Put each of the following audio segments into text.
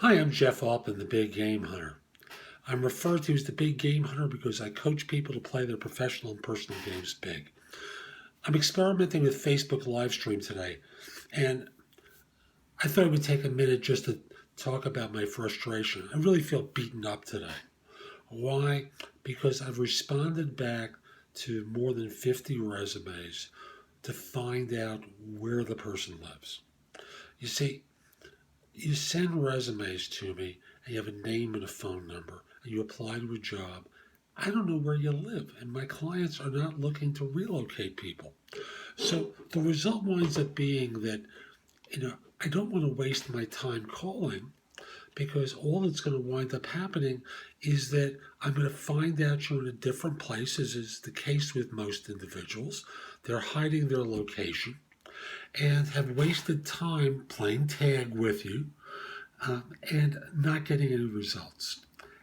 Hi, I'm Jeff Altman, the Big Game Hunter. I'm referred to as the Big Game Hunter because I coach people to play their professional and personal games big. I'm experimenting with Facebook live stream today, and I thought it would take a minute just to talk about my frustration. I really feel beaten up today. Why? Because I've responded back to more than 50 resumes to find out where the person lives. You see, you send resumes to me and you have a name and a phone number and you apply to a job. I don't know where you live, and my clients are not looking to relocate people. So the result winds up being that, I don't want to waste my time calling because all that's going to wind up happening is that I'm going to find out you're in a different place, as is the case with most individuals. They're hiding their location and have wasted time playing tag with you and not getting any results.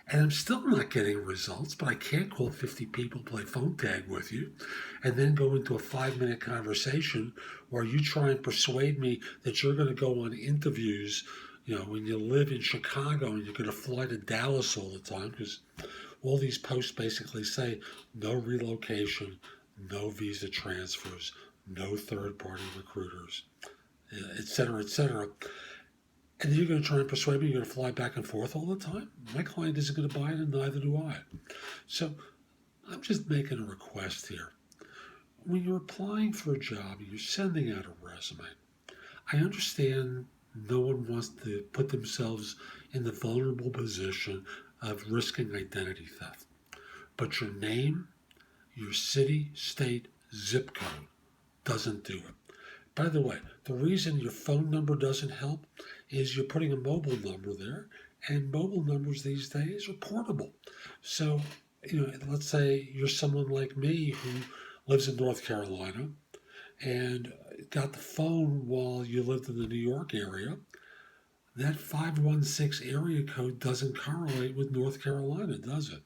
And I'm still not getting results, but I can't call 50 people, play phone tag with you, and then go into a 5-minute conversation where you try and persuade me that you're going to go on interviews, when you live in Chicago and you're going to fly to Dallas all the time, because all these posts basically say no relocation, no visa transfers, no third-party recruiters, et cetera, et cetera. And then you're going to try and persuade me you're going to fly back and forth all the time? My client isn't going to buy it, and neither do I. So I'm just making a request here. When you're applying for a job and you're sending out a resume, I understand no one wants to put themselves in the vulnerable position of risking identity theft. But your name, your city, state, zip code doesn't do it. By the way, the reason your phone number doesn't help is you're putting a mobile number there, and mobile numbers these days are portable. So, let's say you're someone like me who lives in North Carolina and got the phone while you lived in the New York area. That 516 area code doesn't correlate with North Carolina, does it?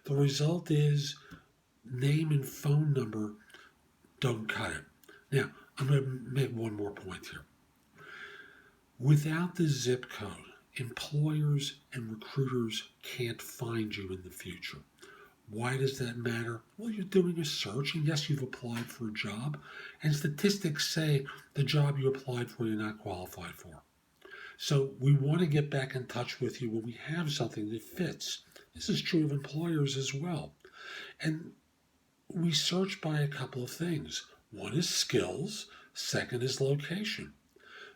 The result is name and phone number don't cut it. Now, I'm going to make one more point here. Without the zip code, employers and recruiters can't find you in the future. Why does that matter? Well, you're doing a search, and yes, you've applied for a job, and statistics say the job you applied for, you're not qualified for. So we want to get back in touch with you when we have something that fits. This is true of employers as well. And we search by a couple of things. One is skills, second is location.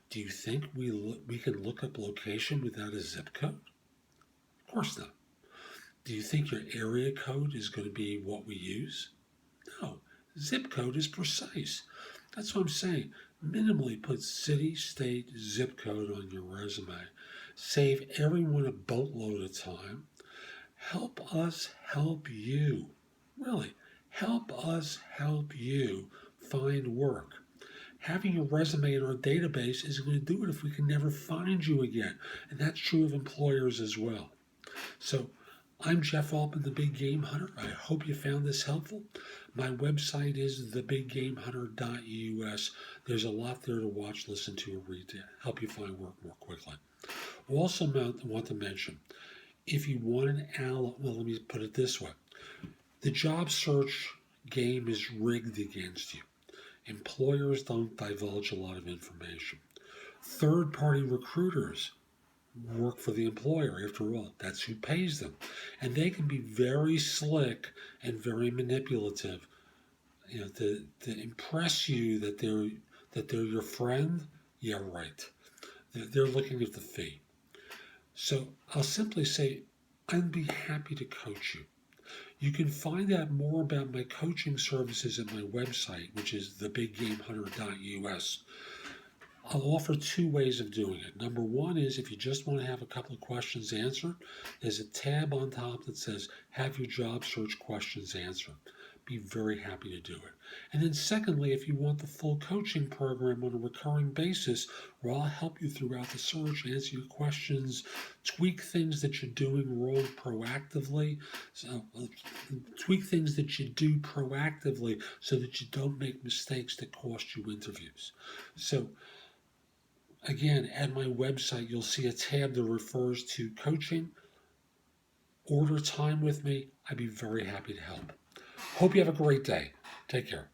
Do you think we can look up location without a zip code? Of course not. Do you think your area code is going to be what we use? No. Zip code is precise. That's what I'm saying. Minimally put city, state, zip code on your resume. Save everyone a boatload of time. Help us help you. Really, help us help you find work. Having your resume in our database isn't going to do it if we can never find you again. And that's true of employers as well. So I'm Jeff Altman, the Big Game Hunter. I hope you found this helpful. My website is thebiggamehunter.us. There's a lot there to watch, listen to, or read to help you find work more quickly. I also want to mention, if you want an ally, well, let me put it this way. The job search game is rigged against you. Employers don't divulge a lot of information. Third-party recruiters work for the employer. After all, that's who pays them. And they can be very slick and very manipulative, to impress you that they're your friend. Yeah, right. They're looking at the fee. So I'll simply say, I'd be happy to coach you. You can find out more about my coaching services at my website, which is thebiggamehunter.us. I'll offer two ways of doing it. Number one is if you just want to have a couple of questions answered, there's a tab on top that says have your job search questions answered. Be very happy to do it. And then secondly, if you want the full coaching program on a recurring basis, where I'll help you throughout the search, answer your questions, tweak things that you're doing wrong proactively, tweak things that you do proactively so that you don't make mistakes that cost you interviews. So Again, at my website, you'll see a tab that refers to coaching. Order time with me. I'd be very happy to help. Hope you have a great day. Take care.